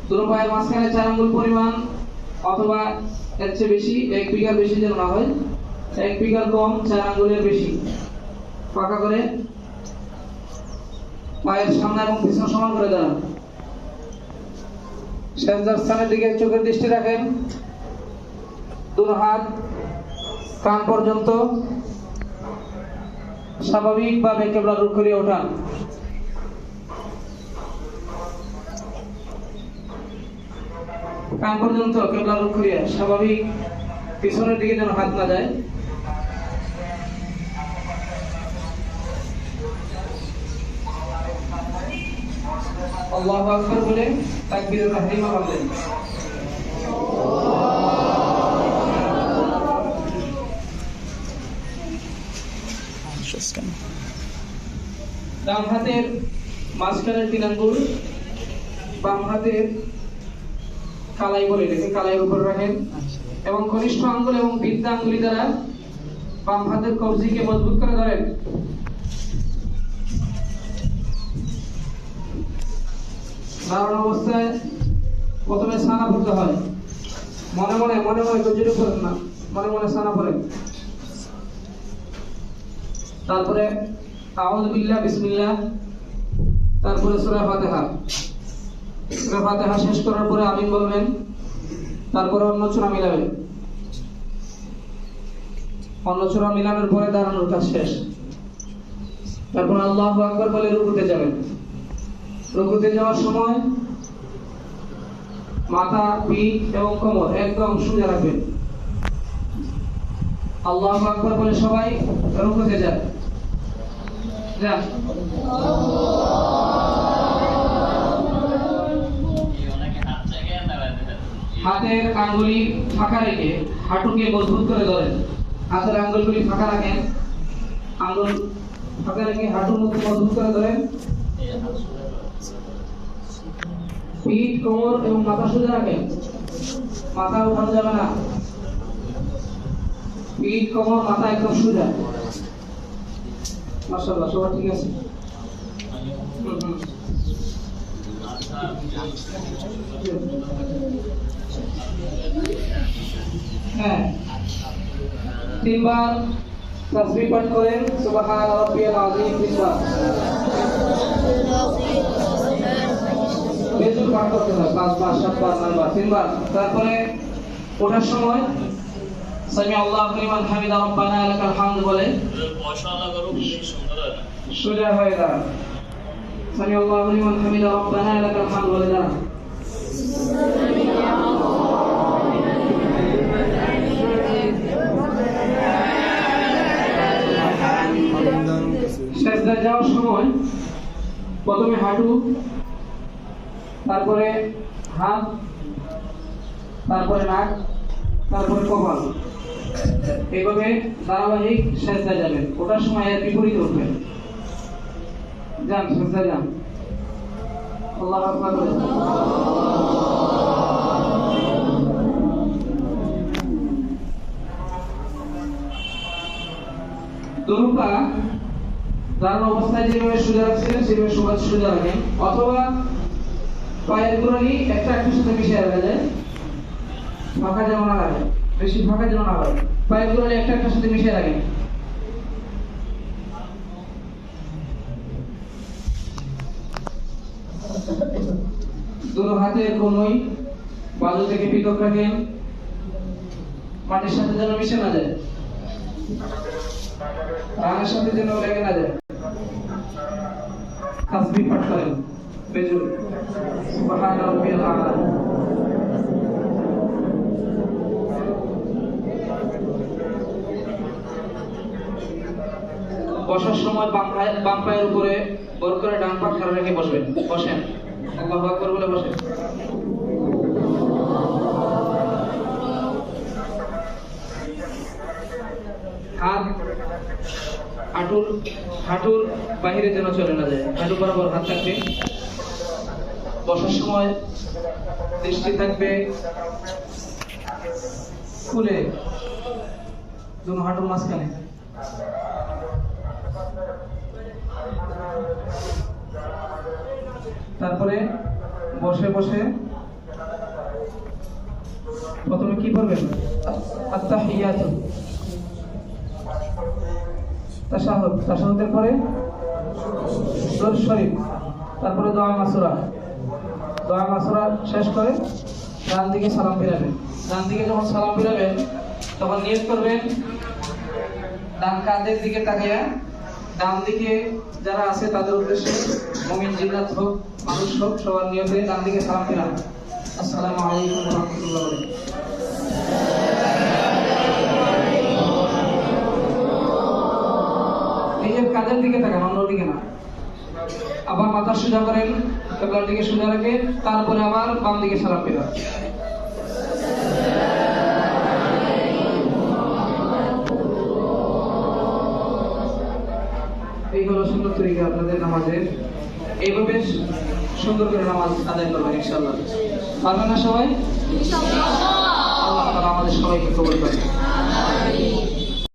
দুটো পায়ের মাঝখানে 4 আঙ্গুল পরিমাণ অথবা এর চেয়ে বেশি, 1 বিঘার বেশি যেন না হয়, 1 বিঘার কম 4 আঙ্গুলের বেশি পাকা করে পায়ের সামনে এবং পিছনে সমান করে দাঁড়ান। সেজদার স্থানের দিকে চোখের দৃষ্টি রাখেন। দুটো হাত কান পর্যন্ত স্বাভাবিকভাবে কিবলার রুখ করিয়ে ওঠান। কান পর্যন্ত কিবলার রুখ করিয়ে স্বাভাবিক, পিছনের দিকে যেন হাত না যায়। আল্লাহু আকবার বলে তাকবীরে তাহরিমা বললেন। ডান হাতের মাঝখানের 3 আঙ্গুল বাম হাতের কালাই বলে রেখে কালাইয়ের উপর রাখেন এবং কনিষ্ঠ আঙ্গুল এবং বৃদ্ধা আঙ্গুলি দ্বারা বাম হাতের কবজিকে মজবুত করে ধরেন। দাঁড়ানো অবস্থায় প্রথমে সানা পড়তে হয়। মনে মনে জোরে করেন না, মনে মনে সানা পড়েন। তারপরে আউযু বিল্লাহ বিসমিল্লাহ, তারপরে সূরা ফাতিহা। সূরা ফাতিহা শেষ করার পরে আমিন বলবেন, তারপরে অন্য সূরা মিলাবেন। অন্য সূরা মিলানোর পরে দাঁড়ানোর কাজ শেষ। তারপর আল্লাহু আকবার বলে রুকুতে যাবেন। রুকুতে যাওয়ার সময় মাথা, পিঠ এবং কোমর একদম সোজা রাখবেন। আল্লাহু আকবার বলে সবাই রুকুতে যান। হাতের আঙ্গুলি ফাঁকা রেখে হাঁটুকে মজবুত করে ধরেন। হাতের আঙ্গুলগুলি ফাঁকা রাখেন, আঙ্গুল ফাঁকা রেখে হাঁটুর মধ্যে মজবুত করে ধরেন। পিঠ, কোমর এবং মাথা সোজা রাখেন, মাথা উঠানো যাবে না। পিঠ, কোমর, মাথা একদম সোজা। মাশাআল্লাহ, সবাই ঠিক আছে? হ্যাঁ, 3 বার তাসবিহ পাঠ করেন, সুবহান রাব্বিয়াল আযীম 3 বার। বেজুর পাঠ করতে হয় 5 বার, 7 বার, 9 বার, 3 বার। তারপরে ওঠার সময় সামি আল্লাহু লিমান হামিদা রব্বানা লাকাল হামদ বলে মাশাআল্লাহ করো, সুন্দর হয়। সোজা হয়ে দাঁড়ান। সামি আল্লাহু লিমান হামিদা রব্বানা লাকাল হামদ বলে দাঁড়ান। সেজদায় যাওয়ার সময় প্রথমে হাঁটু, তারপরে হাত, তারপরে নাক, তারপরে কপাল, এইভাবে ধারাবাহিক সেজদায় যাবেন। ওটার সময় এর বিপরীতে উঠবেন। যান, সেজদায় যান। আল্লাহু আকবার বলে দুটো পা দাঁড়ানো অবস্থায় যেভাবে সোজা রাখছিলেন সেভাবে সোজা রাখেন, অথবা পায়ের গোড়ালি একটা একটার সাথে মিশিয়ে রাখা যায়, ফাঁকা যেন না লাগে, বেশি ফাঁকা যেন না হয়। পায়ের গোড়ালি একটা একটার সাথে মিশিয়ে রাখেন। দুটো হাতের কনুই বাজু থেকে পৃথক রাখেন, মাটির সাথে যেন মিশে না যায়, রানের সাথে যেন লেগে না যায়। তাসবিহ পাঠ করেন, বেজুর সুবহান রাব্বিয়াল আ'লা। বসার সময় বাম পায়ের উপরে বড় করে ডান পা খাড়া রেখে বসবেন। বসেন, আল্লাহু আকবার বলে বসেন। হাত হাঁটুর বাহিরে যেন চলে না যায়, হাঁটু বরাবর হাত থাকবে। বসার সময় দৃষ্টি থাকবে খুলে, দুটো হাঁটুর মাঝখানে। তারপরে বসে বসে প্রথমে কি পড়বেন? আত-তাহিয়াতু, তাশাহুদ, তাশাহুদের পরে দরুদ শরীফ, তারপরে দোয়া মাসুরা। দোয়া মাসুরা শেষ করে ডান দিকে সালাম ফিরাবেন। ডান দিকে যখন সালাম ফিরাবেন তখন নিয়ত করবেন ডান কাঁধের দিকে তাকিয়ে ডান দিকে যারা আছে তাদের উদ্দেশ্যে, মুমিন জিন্নাত হোক মানুষ হোক, সবার নিয়তে ডান দিকে সালাম ফিরান। আসসালামু আলাইকুম ওয়া রাহমাতুল্লাহি ওয়া বারাকাতুহু। নিজের কাঁধের দিকে তাকান, অন্য দিকে না। আবার মাথা সোজা করেন, কিবলার দিকে সোজা রেখে তারপরে আবার বাম দিকে সালাম ফিরান। এই হলো সুন্দর তরিকা আপনাদের নামাজের। এইভাবে সুন্দর করে নামাজ আদায় করবেন ইনশাআল্লাহ। পারবেন না সবাই? ইনশাআল্লাহ। আল্লাহ তাআলা আমাদের সবাইকে কবুল করেন। আমিন।